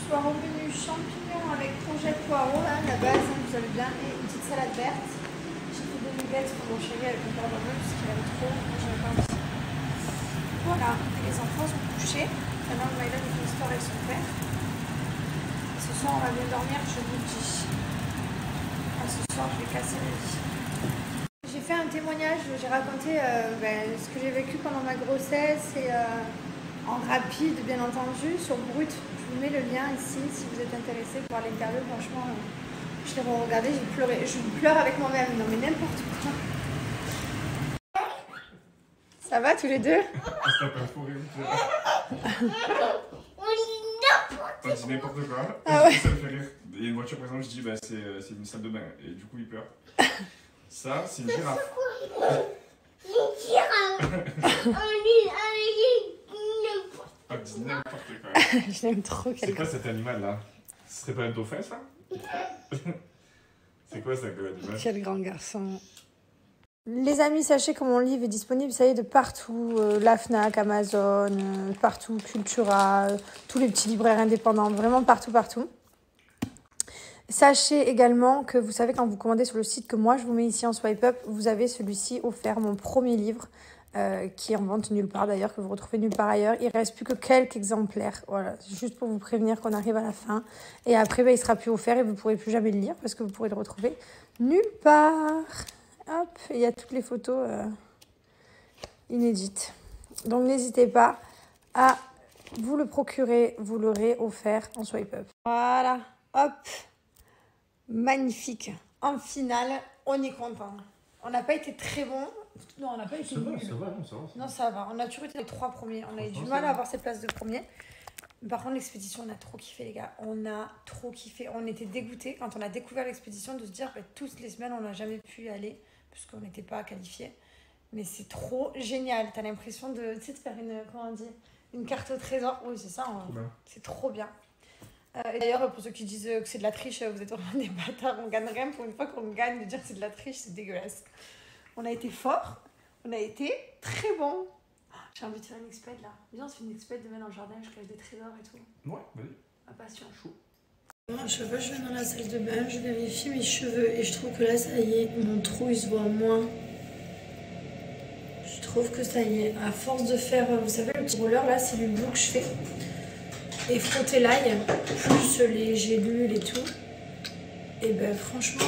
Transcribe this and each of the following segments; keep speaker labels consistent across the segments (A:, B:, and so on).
A: soir au menu champignons avec courgettes poireaux, là, la base, hein, vous avez bien, et une petite salade verte. J'ai fait des nuggets pour mon chéri avec mon cordon bleu, parce qu'il aime trop, moi j'aime pas aussi. Voilà, et les enfants sont couchés. Maintenant, Maïla fait une histoire avec son père. Ce soir, on va bien dormir, je vous le dis. Ah, ce soir, je vais casser la vie. J'ai fait un témoignage, j'ai raconté ce que j'ai vécu pendant ma grossesse et en rapide, bien entendu, sur Brut. Je vous mets le lien ici si vous êtes intéressé pour voir l'interview. Franchement, je l'ai regardé, j'ai pleuré. Je pleure avec moi-même, non mais n'importe quoi. Ça va tous les deux?
B: On dit n'importe quoi.
A: Ah ouais.
B: Ça me fait rire. Il y a une voiture, par exemple, je dis c'est une salle de bain. Et du coup, il pleure. Ça, c'est une girafe.
C: Une girafe.
B: On dit n'importe quoi.
A: Je l'aime trop.
B: C'est quoi cet animal-là? Ce serait pas un dauphin, ça? C'est quoi ça, comme animal?
A: Quel grand garçon. Les amis, sachez que mon livre est disponible, ça y est, de partout. La Fnac, Amazon, partout, Cultura, tous les petits libraires indépendants, vraiment partout, partout. Sachez également que vous savez, quand vous commandez sur le site que moi je vous mets ici en swipe up, vous avez celui-ci offert, mon premier livre, qui est en vente nulle part d'ailleurs, que vous retrouvez nulle part ailleurs. Il ne reste plus que quelques exemplaires. Voilà, juste pour vous prévenir qu'on arrive à la fin. Et après, il ne sera plus offert et vous ne pourrez plus jamais le lire parce que vous pourrez le retrouver nulle part. Hop, il y a toutes les photos inédites. Donc n'hésitez pas à vous le procurer, vous l'aurez offert en swipe up. Voilà, hop, magnifique. En finale, on est content. On n'a pas été très bon. Non, on n'a pas été nul.
B: Ça va.
A: Non, ça va. On a toujours été les 3 premiers. On a eu du mal à avoir cette place de premier. Par contre, l'expédition, on a trop kiffé, les gars. On a trop kiffé. On était dégoûtés quand on a découvert l'expédition de se dire toutes les semaines, on n'a jamais pu y aller parce qu'on n'était pas qualifiés. Mais c'est trop génial. Tu as l'impression de faire une carte au trésor. Oui, c'est ça. C'est trop bien. Et d'ailleurs, pour ceux qui disent que c'est de la triche, vous êtes vraiment des bâtards. On gagne rien. Pour une fois qu'on gagne, de dire que c'est de la triche, c'est dégueulasse. On a été forts. On a été très bons. J'ai envie de faire une expède là. Viens, on se fait une expède demain dans le jardin, je cache des trésors et tout.
B: Ouais, vas-y.
A: Ma passion.
B: Chaud.
D: À chaque fois que je vais dans la salle de bain, je vérifie mes cheveux et je trouve que là, ça y est, mon trou il se voit moins. Je trouve que ça y est, à force de faire, vous savez, le petit roller là, c'est du bout que je fais. Et frotter l'ail, plus les gélules et tout. Et ben franchement,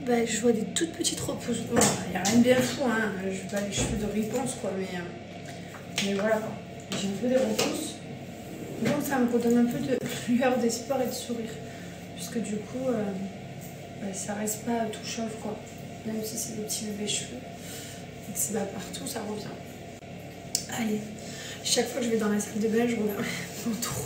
D: je vois des toutes petites repousses. Bon, il n'y a rien de bien fou, hein. Je n'ai pas les cheveux de réponse, quoi, mais voilà, quoi. J'ai un peu des repousses. Donc ça me redonne un peu de lueur d'espoir et de sourire. Puisque du coup, ça reste pas tout chauve, quoi. Même si c'est des petits bébés cheveux. Et que c'est pas partout, ça revient. Allez, chaque fois que je vais dans la salle de bain, je regarde mon trou.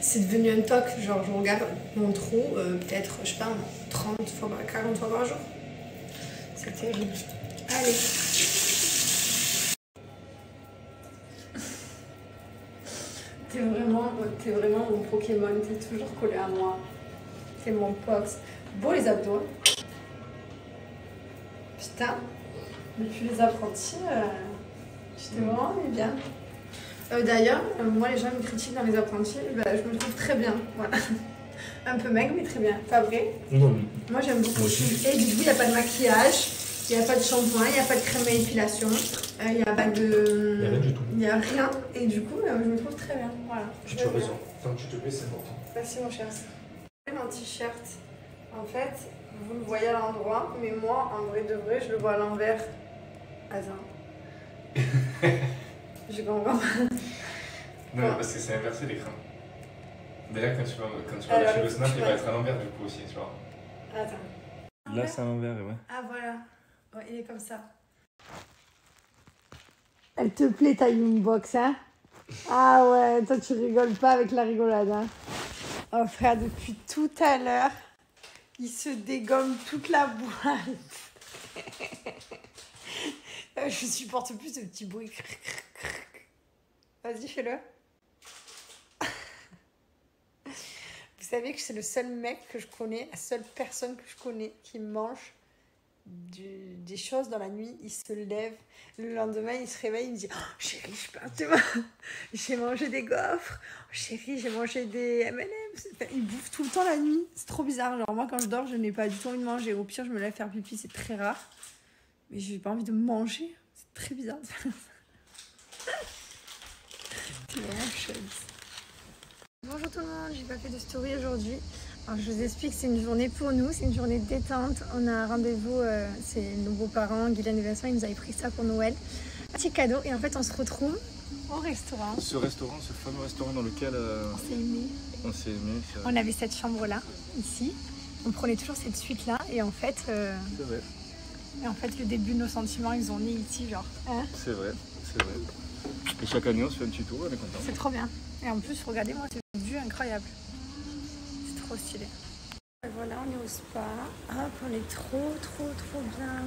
D: C'est devenu un toc, genre je regarde mon trou, peut-être, je sais pas, 30 fois, 40 fois par jour. C'est terrible. Allez. T'es vraiment mon Pokémon, t'es toujours collé à moi. T'es mon Pox. Beau les abdos. Putain, depuis les apprentis, je t'ai vraiment mis bien. D'ailleurs, moi les gens me critiquent dans les apprentis, je me trouve très bien. Voilà. Un peu maigre, mais très bien. Pas vrai?
B: Non.
A: Moi j'aime beaucoup. Et du coup, il n'y a pas de maquillage, il n'y a pas de shampoing, il n'y a pas de crème à épilation, il n'y a pas de.
B: Il n'y a rien du tout.
A: Il n'y a rien. Et du coup, je me trouve très bien. Voilà.
B: Tu as raison. Tant que tu te plais, c'est important.
A: Merci mon cher. Mon t-shirt, en fait, vous le voyez à l'endroit, mais moi, en vrai de vrai, je le vois à l'envers. Attends. Je comprends.
B: Non, parce que c'est inversé l'écran. D'ailleurs, quand tu vas lâcher le snap, il va être à l'envers du coup aussi, tu vois.
A: Attends.
B: Là, c'est à l'envers, ouais.
A: Ah voilà. Ouais, il est comme ça. Elle te plaît ta Youngbox, hein? Ah ouais, toi tu rigoles pas avec la rigolade, hein? Oh frère, depuis tout à l'heure, il se dégomme toute la boîte. Je supporte plus ce petit bruit. Vas-y, fais-le. Vous savez que c'est le seul mec que je connais, la seule personne que je connais qui mange des choses dans la nuit, il se lève. Le lendemain, il se réveille, il me dit oh, « Chérie, je pars demain. J'ai mangé des gaufres. Oh, chérie, j'ai mangé des M&M's. » Il bouffe tout le temps la nuit. C'est trop bizarre. Genre, moi, quand je dors, je n'ai pas du tout envie de manger. Au pire, je me lève faire pipi. C'est très rare. Mais je n'ai pas envie de manger. C'est très bizarre. C'est vraiment chouette. Bonjour tout le monde. J'ai pas fait de story aujourd'hui. Alors, je vous explique, c'est une journée pour nous, c'est une journée de détente. On a un rendez-vous, c'est nos beaux-parents, Guylaine et Vincent, ils nous avaient pris ça pour Noël. Un petit cadeau et en fait on se retrouve au restaurant.
B: Ce restaurant, ce fameux restaurant dans lequel
A: on s'est aimé.
B: On s'est aimé.
A: On avait cette chambre-là, ici. On prenait toujours cette suite-là et en fait...
B: C'est vrai.
A: Et en fait le début de nos sentiments, ils ont né ici, genre. Hein,
B: c'est vrai, c'est vrai. Et chaque année on se fait un petit tour, on est content.
A: C'est trop bien. Et en plus, regardez-moi, c'est une vue incroyable. Trop stylé. Et voilà, on est au spa. Hop, on est trop bien.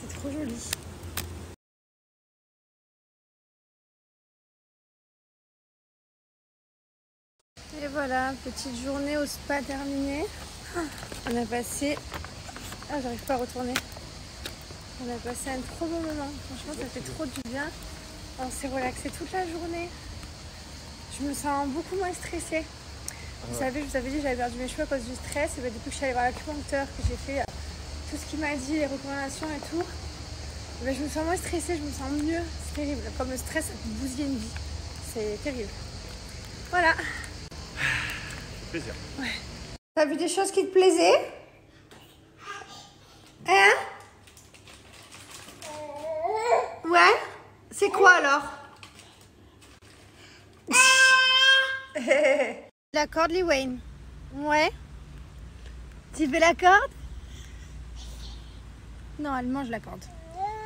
A: C'est trop joli. Et voilà, petite journée au spa terminée. On a passé... Ah, j'arrive pas à retourner. On a passé un trop bon moment. Franchement, ça fait trop du bien. On s'est relaxé toute la journée. Je me sens beaucoup moins stressée. Vous savez, je vous avais dit que j'avais perdu mes cheveux à cause du stress. Et bien, depuis que je suis allée voir l'acupuncteur, que j'ai fait tout ce qu'il m'a dit, les recommandations et tout, ben, je me sens moins stressée, je me sens mieux. C'est terrible. Comme le stress, ça peut bousiller une vie. C'est terrible. Voilà.
B: Plaisir.
A: Ouais. T'as vu des choses qui te plaisaient? Hein? Ouais? C'est quoi alors? La corde, Lee Wayne. Ouais. Tu veux la corde? Non, elle mange la corde.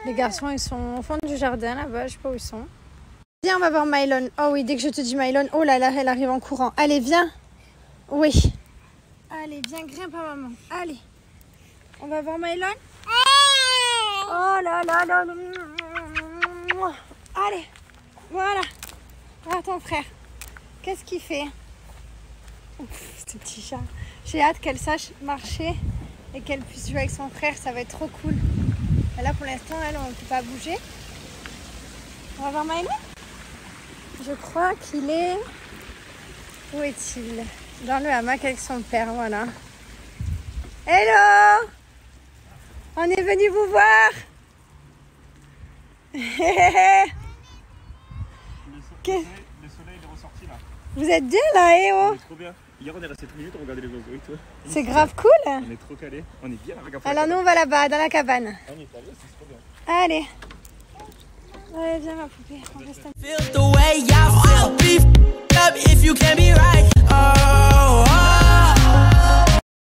A: Les garçons, ils sont au fond du jardin là-bas, je sais pas où ils sont. Viens, on va voir Mylon. Oh oui, dès que je te dis Mylon, oh là là, elle arrive en courant. Allez, viens. Oui. Allez, viens, grimpe à maman. Allez. On va voir Mylon. Oh là là là là. Allez, voilà. Voilà ton frère. Qu'est-ce qu'il fait? Ouf, ce petit chat. J'ai hâte qu'elle sache marcher et qu'elle puisse jouer avec son frère. Ça va être trop cool. Et là, pour l'instant, elle, on ne peut pas bouger. On va voir Mylon. Je crois qu'il est... Où est-il? Dans le hamac avec son père, voilà. Hello! On est venu vous voir.
B: Le soleil est ressorti là.
A: Vous êtes bien là, eh oh?
B: On est trop bien. Hier on est resté 3 minutes, on regardait les oiseaux et tout.
A: C'est grave cool.
B: On est trop calés. On est bien.
A: Alors nous on va là-bas, dans la cabane.
B: On est allé, c'est trop bien.
A: Allez. Allez, viens ma poupée. On reste un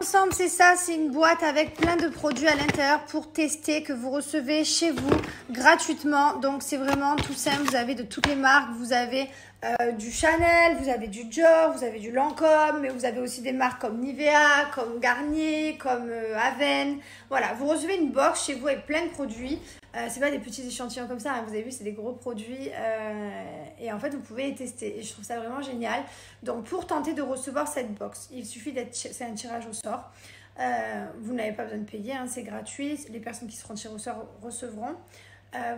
A: Ensemble, c'est ça, c'est une boîte avec plein de produits à l'intérieur pour tester que vous recevez chez vous gratuitement. Donc c'est vraiment tout simple, vous avez de toutes les marques, vous avez du Chanel, vous avez du Dior, vous avez du Lancôme, mais vous avez aussi des marques comme Nivea, comme Garnier, comme Aven. Voilà, vous recevez une box chez vous avec plein de produits. C'est pas des petits échantillons comme ça, hein. Vous avez vu, c'est des gros produits et en fait vous pouvez les tester et je trouve ça vraiment génial. Donc pour tenter de recevoir cette box, il suffit c'est un tirage au sort. Vous n'avez pas besoin de payer, hein, c'est gratuit. Les personnes qui seront tirées au sort recevront.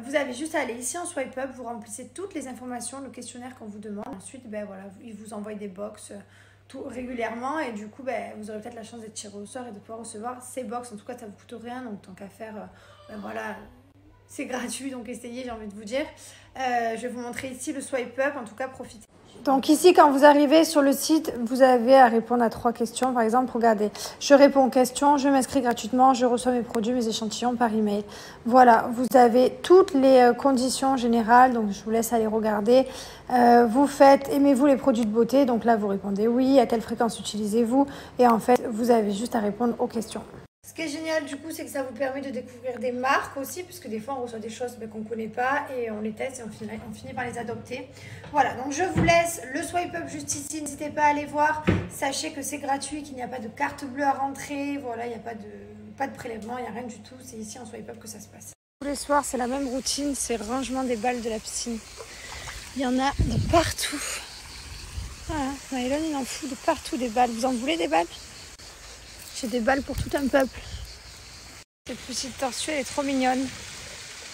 A: Vous avez juste à aller ici en swipe up, vous remplissez toutes les informations, le questionnaire qu'on vous demande. Ensuite, ben voilà, ils vous envoient des box tout régulièrement et du coup, ben, vous aurez peut-être la chance d'être tiré au sort et de pouvoir recevoir ces box. En tout cas, ça ne vous coûte rien, donc tant qu'à faire, ben voilà. C'est gratuit, donc essayez, j'ai envie de vous dire. Je vais vous montrer ici le swipe up, en tout cas profitez. Donc ici, quand vous arrivez sur le site, vous avez à répondre à 3 questions. Par exemple, regardez, je réponds aux questions, je m'inscris gratuitement, je reçois mes produits, mes échantillons par email. Voilà, vous avez toutes les conditions générales, donc je vous laisse aller regarder. Vous faites, aimez-vous les produits de beauté? Donc là, vous répondez oui, à quelle fréquence utilisez-vous? Et en fait, vous avez juste à répondre aux questions. Ce qui est génial du coup, c'est que ça vous permet de découvrir des marques aussi, parce que des fois on reçoit des choses qu'on ne connaît pas et on les teste et on finit par les adopter. Voilà, donc je vous laisse le swipe up juste ici, n'hésitez pas à aller voir. Sachez que c'est gratuit, qu'il n'y a pas de carte bleue à rentrer, voilà, il n'y a pas de prélèvement, il n'y a rien du tout, c'est ici en swipe up que ça se passe. Tous les soirs, c'est la même routine, c'est rangement des balles de la piscine. Il y en a de partout. Voilà, Mylon, il en fout de partout des balles. Vous en voulez des balles ? J'ai des balles pour tout un peuple. Cette petite tortue, elle est trop mignonne.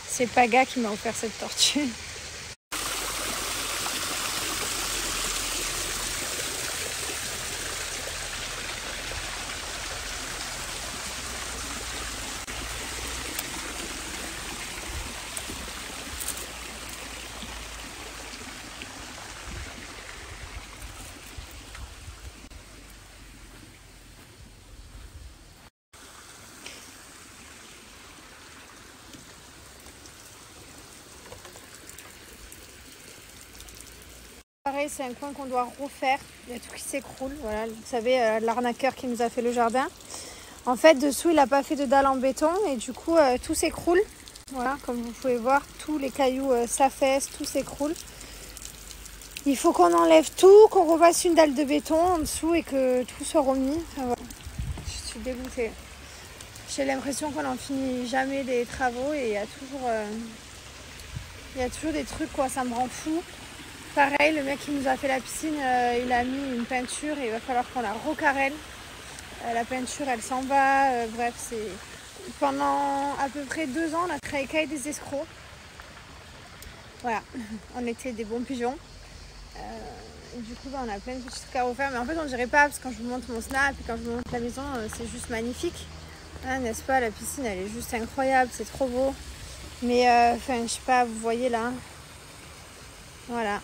A: C'est Paga qui m'a offert cette tortue. Pareil, c'est un coin qu'on doit refaire. Il y a tout qui s'écroule. Voilà, vous savez, l'arnaqueur qui nous a fait le jardin. En fait, dessous, il n'a pas fait de dalle en béton et du coup, tout s'écroule. Voilà, comme vous pouvez voir, tous les cailloux s'affaissent, tout s'écroule. Il faut qu'on enlève tout, qu'on refasse une dalle de béton en dessous et que tout soit remis. Enfin, voilà. Je suis dégoûtée. J'ai l'impression qu'on n'en finit jamais des travaux et il y a toujours des trucs, quoi. Ça me rend fou. Pareil, le mec qui nous a fait la piscine, il a mis une peinture et il va falloir qu'on la recarrelle. La peinture, elle s'en va. Bref, c'est... Pendant à peu près 2 ans, on a travaillé qu'avec des escrocs. Voilà, on était des bons pigeons. Et du coup, on a plein de petits trucs à refaire. Mais en fait, on dirait pas, parce que quand je vous montre mon snap et quand je vous montre la maison, c'est juste magnifique. Hein, n'est-ce pas? La piscine, elle est juste incroyable, c'est trop beau. Mais, je sais pas, vous voyez là. Voilà.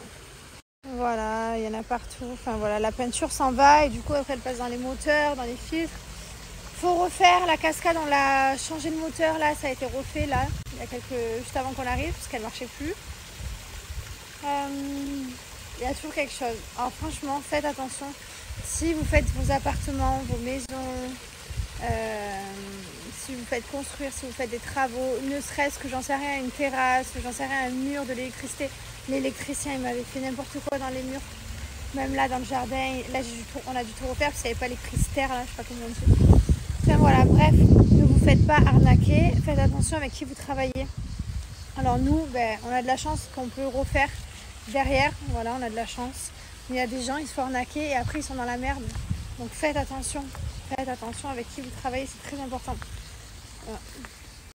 A: Voilà, il y en a partout. Enfin voilà, la peinture s'en va et du coup après elle passe dans les moteurs, dans les filtres. Faut refaire la cascade, on l'a changé le moteur là, ça a été refait là, juste avant qu'on arrive parce qu'elle marchait plus. Il y a toujours quelque chose. Alors franchement, faites attention. Si vous faites vos appartements, vos maisons, si vous faites construire, si vous faites des travaux, ne serait-ce que j'en sais rien, une terrasse, j'en sais rien, un mur, de l'électricité. L'électricien, il m'avait fait n'importe quoi dans les murs. Même là, dans le jardin, là, on a dû tout refaire parce qu'il n'y avait pas l'électricité, là, je sais pas comment on dit. Enfin voilà, bref, ne vous faites pas arnaquer. Faites attention avec qui vous travaillez. Alors nous, on a de la chance qu'on peut refaire derrière. Voilà, on a de la chance. Mais il y a des gens, ils se font arnaquer et après, ils sont dans la merde. Donc faites attention. Faites attention avec qui vous travaillez, c'est très important. Voilà.